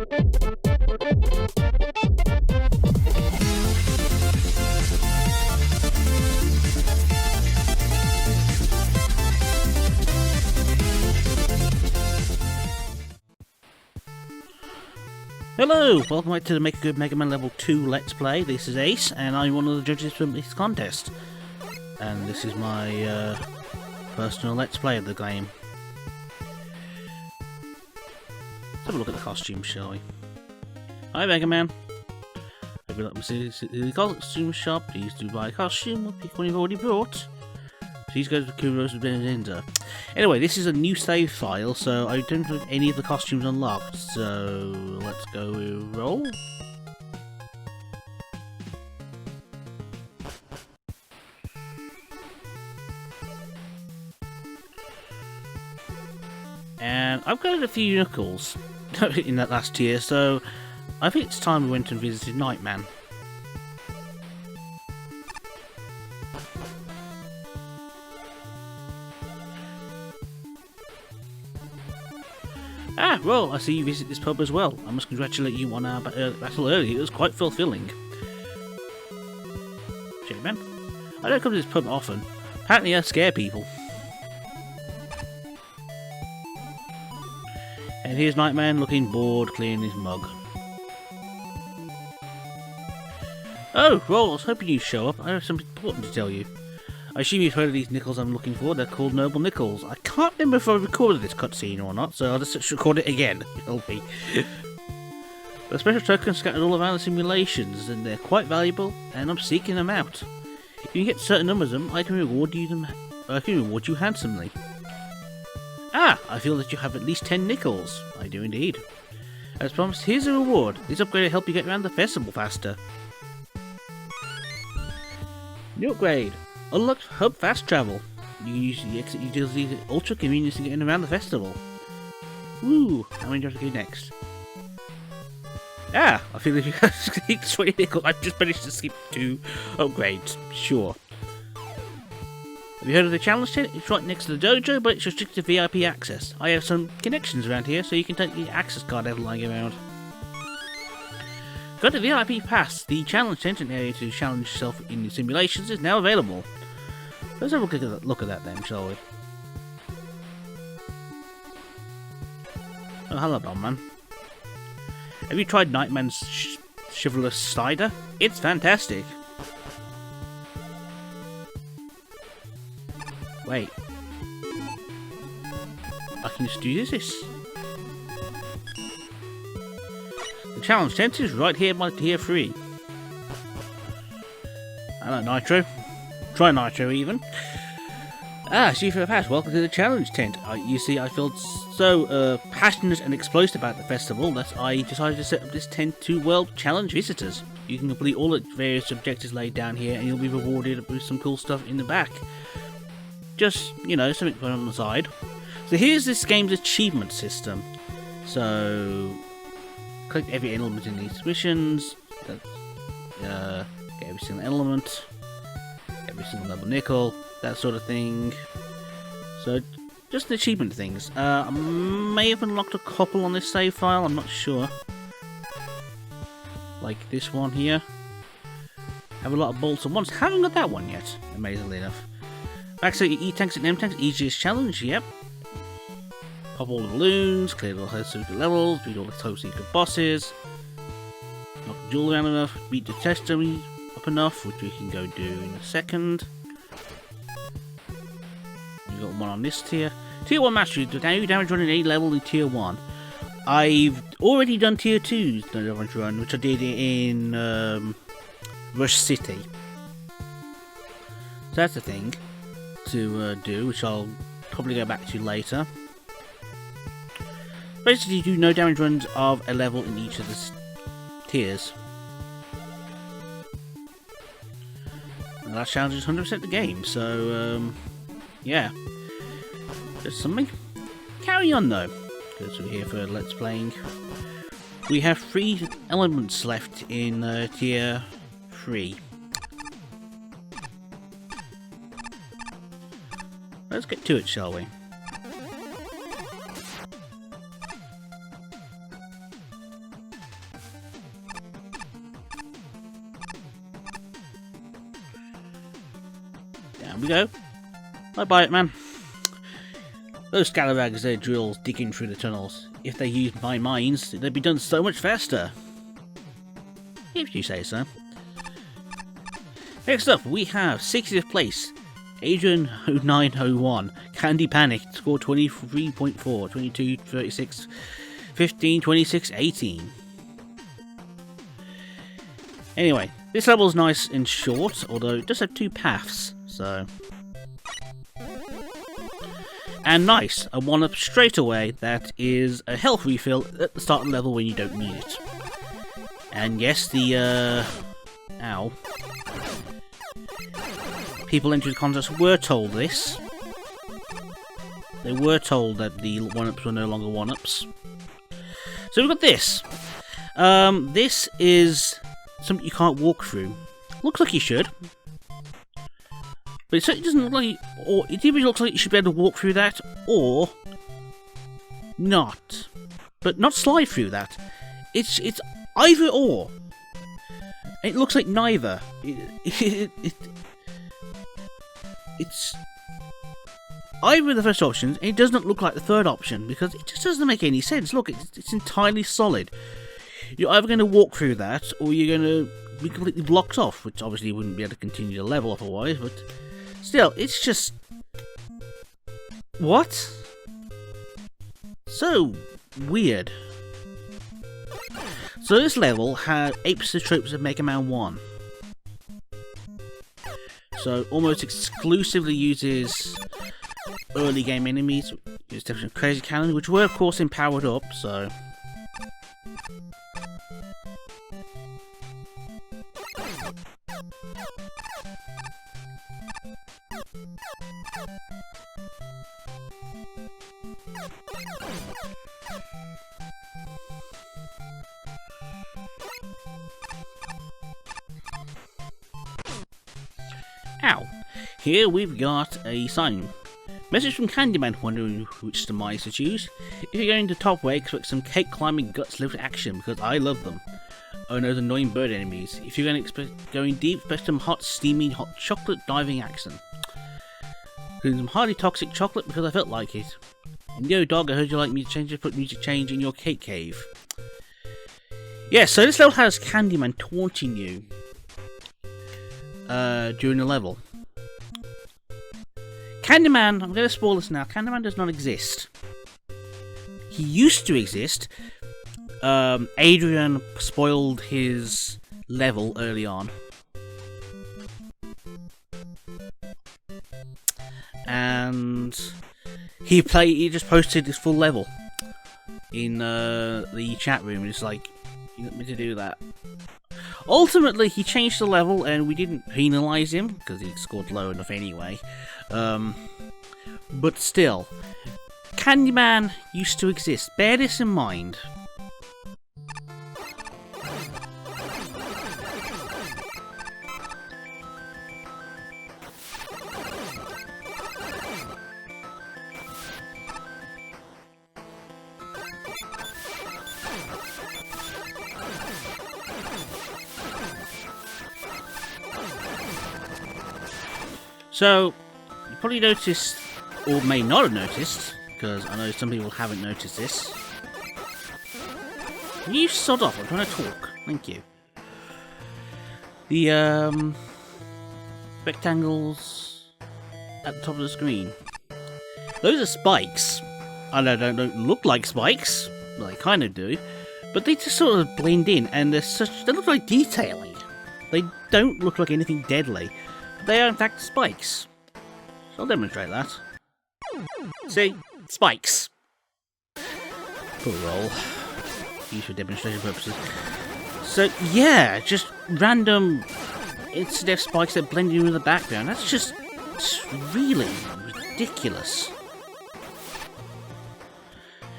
Hello! Welcome back to the Make a Good Mega Man Level 2 Let's Play. This is Ace, and I'm one of the judges from this contest. And this is my personal Let's Play of the game. Let's have a look at the costumes, shall we? Hi Mega Man! If you like to see the costume shop, please do buy a costume or pick one you've already bought. Please go to the Kuros with Benedinda. Anyway, this is a new save file, so I don't have any of the costumes unlocked, so let's go roll. And I've got a few Knuckles in that last tier, so I think it's time we went and visited Nightman. Ah, well, I see you visit this pub as well. I must congratulate you on our battle earlier. It was quite fulfilling. Shit, man. I don't come to this pub often. Apparently I scare people. And here's Nightman looking bored, clearing his mug. Oh, Roll, I was hoping you'd show up. I have something important to tell you. I assume you've heard of these nickels I'm looking for. They're called Noble Nickels. I can't remember if I recorded this cutscene or not, so I'll just record it again. It'll be. The special tokens scattered all around the simulations, and they're quite valuable, and I'm seeking them out. If you get certain numbers of them, I can reward you handsomely. Ah, I feel that you have at least 10 nickels. I do indeed. As promised, here's a reward. This upgrade will help you get around the festival faster. New upgrade. Unlocked Hub Fast Travel. You can use the exit utility ultra convenience in getting around the festival. Woo! How many do I have to go next? Ah! I feel like you have to skip 20 nickels. I've just managed to skip 2 upgrades. Sure. Have you heard of the challenge tent? It's right next to the dojo, but it's restricted to VIP access. I have some connections around here, so you can take the access card out lying around. Got a VIP pass. The challenge tent, an area to challenge yourself in the simulations, is now available. Let's have a look at that then, shall we? Oh, hello, Bomberman. Have you tried Nightman's Chivalrous Cider? It's fantastic. Wait. I can just do this. The challenge tent is right here by tier 3. Hello, Nitro. Try Nitro even. Ah, see you for the past. Welcome to the challenge tent. You see, I felt so passionate and explosive about the festival that I decided to set up this tent to, challenge visitors. You can complete all the various objectives laid down here and you'll be rewarded with some cool stuff in the back. Just, you know, something put on the side. So here's this game's achievement system. So, collect every element in these missions. Get every single element. Every single level nickel, that sort of thing. So, just the achievement things. I may have unlocked a couple on this save file, I'm not sure. Like this one here. Have a lot of bolts at once. Haven't got that one yet, amazingly enough. Back to E-Tanks and M-Tanks, easiest challenge, yep. Pop all the balloons, clear all the secret levels, beat all the top secret bosses. Knock the jewel around enough, beat the test dummy up enough, which we can go do in a second. We got one on this tier. Tier 1 mastery, the damage run in any level in tier 1. I've already done tier 2's damage run, which I did in Rush City. So that's the thing to do, which I'll probably go back to later. Basically, you do no damage runs of a level in each of the tiers. And that challenge is 100% the game, so yeah. There's something. Carry on though, because we're here for Let's Playing. We have 3 elements left in tier 3. Let's get to it, shall we? we go. I buy it, man. Those scalawags, their drills digging through the tunnels. If they used my mines, they'd be done so much faster. If you say so. Next up, we have 60th place. Adrian 0901. Candy Panic. Score 23.4. 22, 36, 15, 26, 18. Anyway, this level's nice and short, although it does have 2 paths, so... And nice, a 1-up straight away that is a health refill at the start of the level when you don't need it. And yes, the, ow. People entering the contest were told this. They were told that the 1-ups were no longer 1-ups. So we've got this. This is something you can't walk through. Looks like you should. But it certainly doesn't look like, or it either looks like you should be able to walk through that, or not. But not slide through that. It's either or. It looks like neither. It's either of the first options, and it does not look like the third option, because it just doesn't make any sense. Look, it's entirely solid. You're either going to walk through that, or you're going to be completely blocked off, which obviously you wouldn't be able to continue the level otherwise, but still, it's just... What? So weird. So this level had apes the tropes of Mega Man 1. So almost exclusively uses early game enemies, with the exception of Crazy Cannon, which were of course empowered up, so... Ow! Here we've got a sign. Message from Candyman wondering which demise to choose. If you're going to top way, expect some cake climbing guts lived action because I love them. Oh no, those annoying bird enemies. If you're going deep, expect some hot, steamy, hot chocolate diving action. Including some highly toxic chocolate because I felt like it. And yo dog, I heard you like me to put music change in your cake cave. Yeah, so this level has Candyman taunting you during the level. Candyman, I'm going to spoil this now, Candyman does not exist. He used to exist. Adrian spoiled his level early on. And he just posted his full level in the chat room, and it's like, you want me to do that? Ultimately, he changed the level, and we didn't penalise him, because he scored low enough anyway. But still, Candyman used to exist. Bear this in mind. So, you probably noticed, or may not have noticed, because I know some people haven't noticed this. Can you sod off? I'm trying to talk. Thank you. The rectangles at the top of the screen. Those are spikes. I know they don't look like spikes, well, they kind of do, but they just sort of blend in, and they look like detailing. They don't look like anything deadly. They are in fact spikes. So I'll demonstrate that. See? Spikes. Poor roll. Used for demonstration purposes. So yeah, just random instant spikes that blend in with the background. That's just really ridiculous.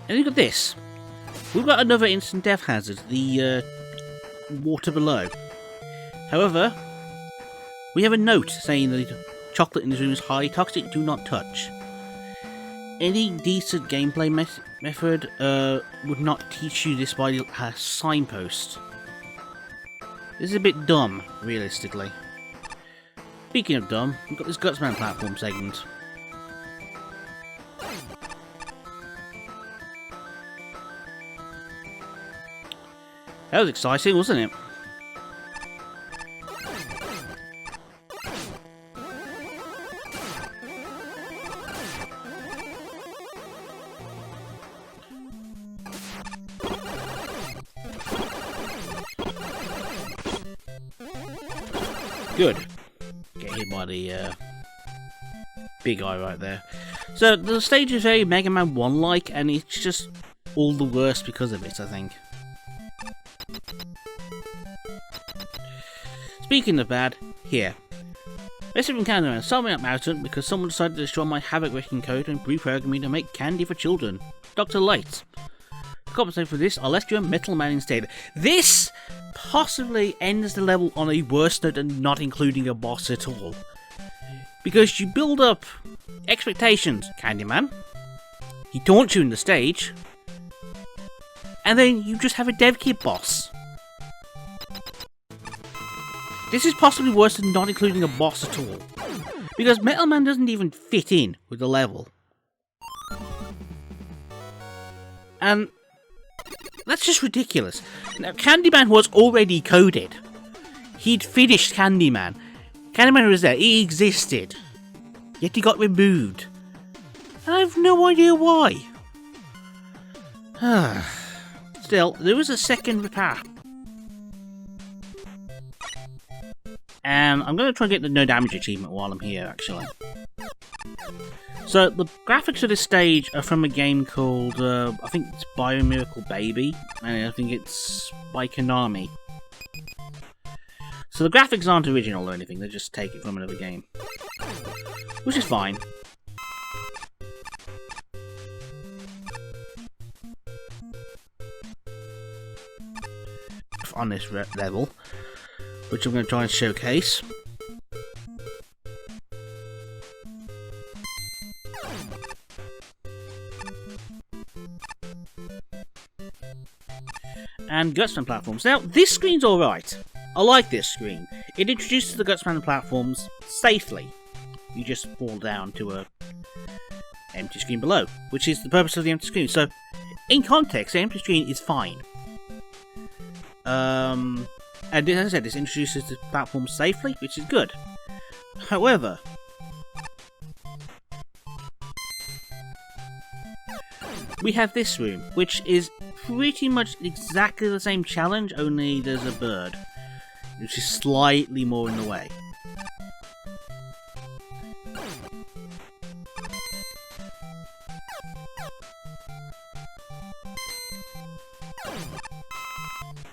And look at this. We've got another instant death hazard, the water below. However, we have a note saying that the chocolate in this room is highly toxic, do not touch. Any decent gameplay method would not teach you this by a signpost. This is a bit dumb, realistically. Speaking of dumb, we've got this Gutsman platform segment. That was exciting, wasn't it? Good. Get hit by the big eye right there. So the stage is very Mega Man 1-like, and it's just all the worse because of it, I think. Speaking of bad, here. Let's even Candyman, solving up Mountain because someone decided to destroy my havoc-wrecking code and reprogram me to make candy for children. Dr. Light. To compensate for this, I'll rescue a Metal Man instead. This possibly ends the level on a worse note and not including a boss at all. Because you build up expectations. Candyman. He taunts you in the stage. And then you just have a dev kit boss. This is possibly worse than not including a boss at all. Because Metal Man doesn't even fit in with the level. And that's just ridiculous. Now, Candyman was already coded. He'd finished Candyman. Candyman was there. He existed. Yet he got removed. And I have no idea why. Still, there was a second repair. And I'm going to try and get the no damage achievement while I'm here, actually. So, the graphics of this stage are from a game called, I think it's Biomiracle Baby, and I think it's by Konami. So the graphics aren't original or anything, they just take it from another game. Which is fine. On this level, which I'm going to try and showcase. And Gutsman platforms. Now, this screen's alright. I like this screen. It introduces the Gutsman platforms safely. You just fall down to a empty screen below, which is the purpose of the empty screen. So, in context, the empty screen is fine. And as I said, this introduces the platform safely, which is good. However, we have this room, which is pretty much exactly the same challenge, only there's a bird, which is slightly more in the way.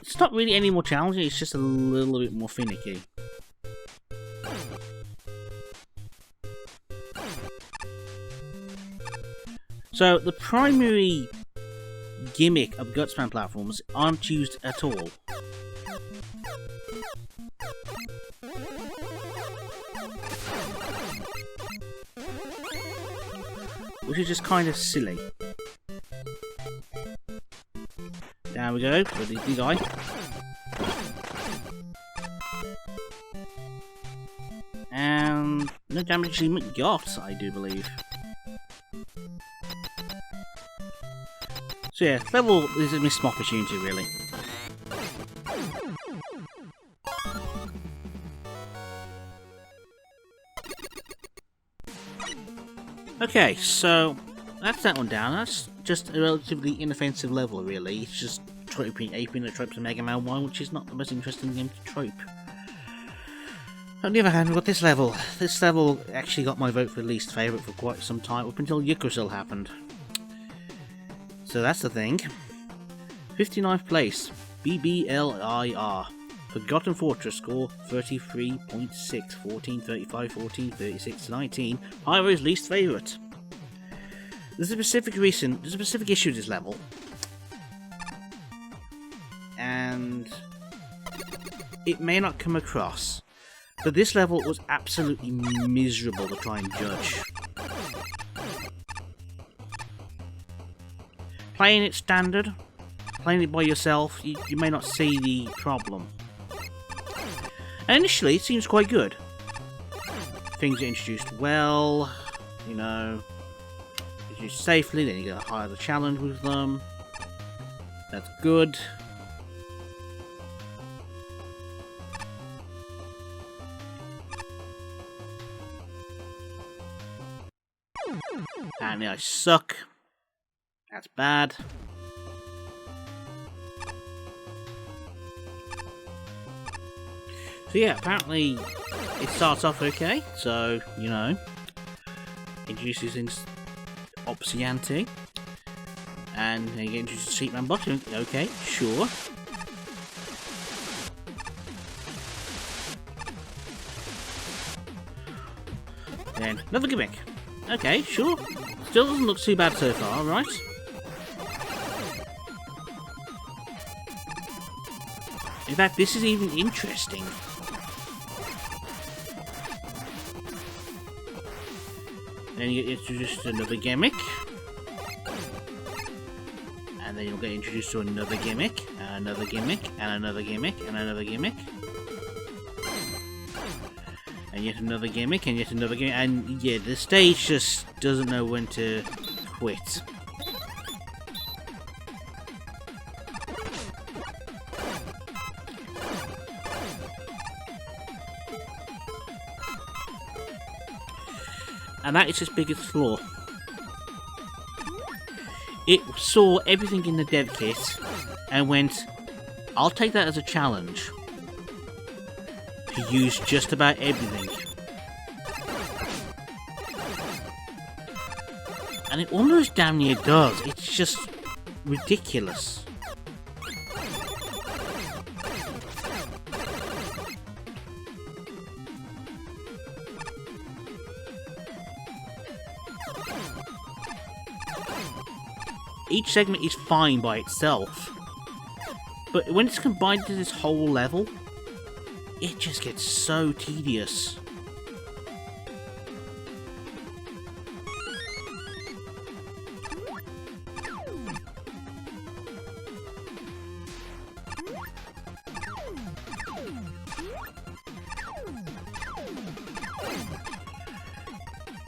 It's not really any more challenging, it's just a little bit more finicky. So, the primary gimmick of Gutsman platforms aren't used at all. Which is just kind of silly. There we go, with the big eye. And no damage achievement got, I do believe. So yeah, level is a missed opportunity, really. Okay, so that's that one down. That's just a relatively inoffensive level, really. It's just aping the tropes of Mega Man 1, which is not the most interesting game to trope. On the other hand, we've got this level. This level actually got my vote for least favourite for quite some time, up until Yukusil happened. So that's the thing. 59th place, BBLIR. Forgotten Fortress score 33.6, 14, 35, 14, 36, 19. Pyro's least favourite. There's a specific reason, there's a specific issue to this level. And it may not come across, but this level was absolutely miserable to try and judge. Playing it standard, playing it by yourself, you may not see the problem. And initially, it seems quite good. things are introduced well, you know, introduced safely, then you get a higher the challenge with them. That's good. Apparently I suck. That's bad. So yeah, apparently it starts off okay, so, you know, introduces things Opsiante, and then you get introduced to Sheepman Bottom, okay, sure. Then another gimmick, okay, sure, still doesn't look too bad so far, right? In fact, this is even interesting. Then you get introduced to another gimmick. And then you'll get introduced to another gimmick, and another gimmick, and another gimmick, and another gimmick. And yet another gimmick, and yet another gimmick, and yeah, the stage just doesn't know when to quit. And that is its biggest flaw. It saw everything in the dev kit and went, I'll take that as a challenge to use just about everything. And it almost damn near does. It's just ridiculous. Each segment is fine by itself, but when it's combined to this whole level, it just gets so tedious.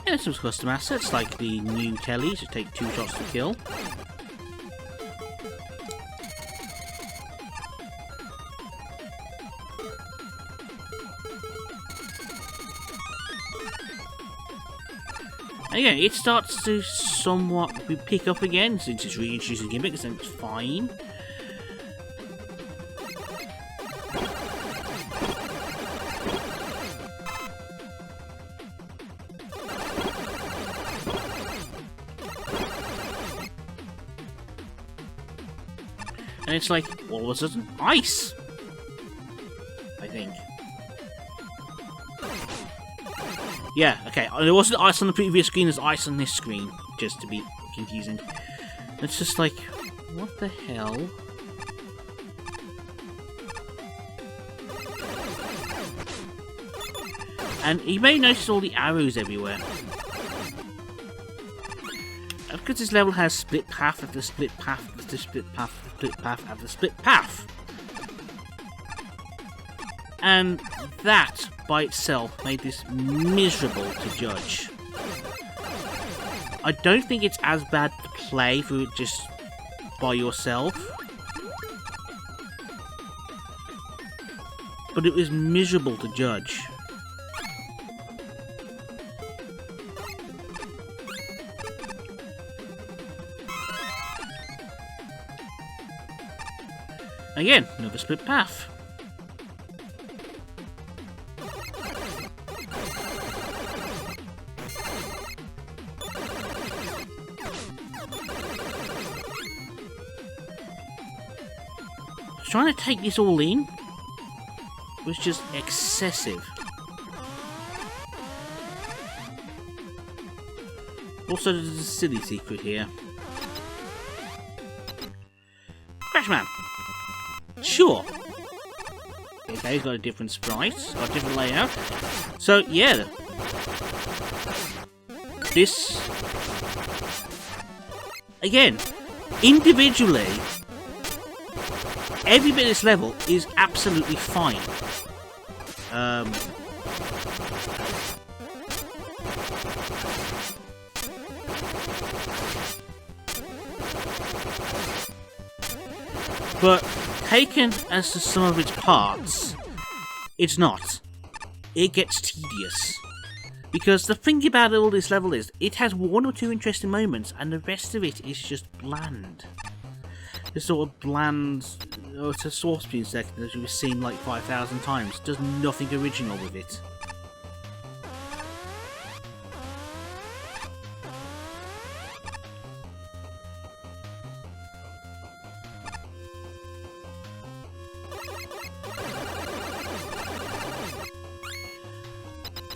And there's some custom assets like the new tellies that take 2 shots to kill. Again, it starts to somewhat pick up again since it's reintroducing gimmicks and it's fine. And it's like, all of a sudden, ice! I think. Yeah, okay, there wasn't ice on the previous screen, there's ice on this screen, just to be confusing. It's just like, what the hell? And you may notice all the arrows everywhere. Because this level has split path after split path after split path after split path after split path. And that, by itself, made this miserable to judge. I don't think it's as bad to play through it just by yourself. But it was miserable to judge. Again, another split path. Trying to take this all in was just excessive. Also, there's a silly secret here. Crashman! Sure! Okay, he's got a different sprite, got a different layout. So, yeah. This... Again, individually, every bit of this level is absolutely fine. But taken as the sum of its parts, it's not. It gets tedious. Because the thing about all this level is, it has one or two interesting moments, and the rest of it is just bland. This sort of bland, oh, it's a source being second as you've seen like 5,000 times. Does nothing original with it.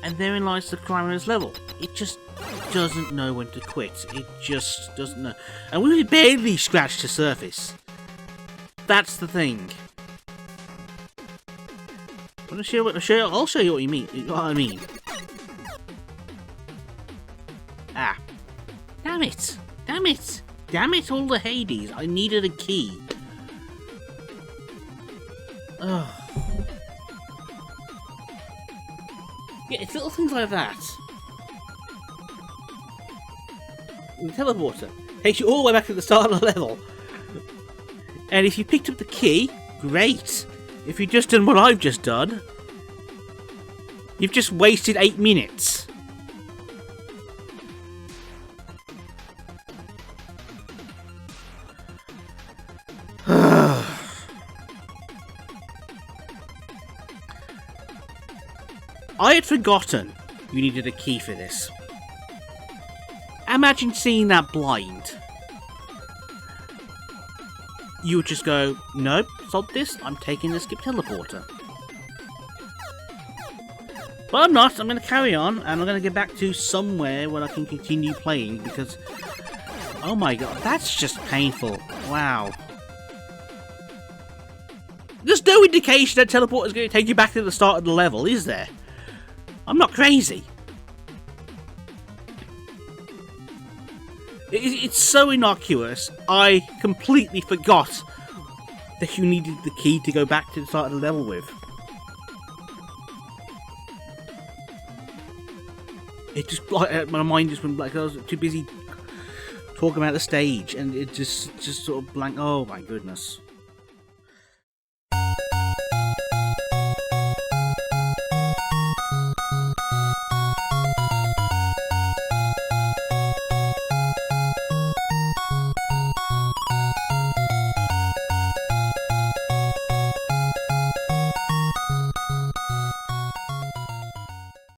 And therein lies the crime of this level. It just doesn't know when to quit. It just doesn't know. And we barely scratched the surface. That's the thing. I'll show you what you mean. What I mean. Ah. Damn it. Damn it. Damn it, all the Hades. I needed a key. Ugh. Yeah, it's little things like that. The teleporter takes you all the way back to the start of the level. And if you picked up the key, great. If you've just done what I've just done, you've just wasted 8 minutes. I had forgotten you needed a key for this. Imagine seeing that blind. You would just go, nope, sod this, I'm taking the skip teleporter. But I'm not, I'm going to carry on, and I'm going to get back to somewhere where I can continue playing, because, oh my god, that's just painful. Wow. There's no indication that teleporter is going to take you back to the start of the level, is there? I'm not crazy. It's so innocuous, I completely forgot that you needed the key to go back to the start of the level with. It just, like, my mind just went like I was too busy talking about the stage, and it just sort of blank. Oh my goodness.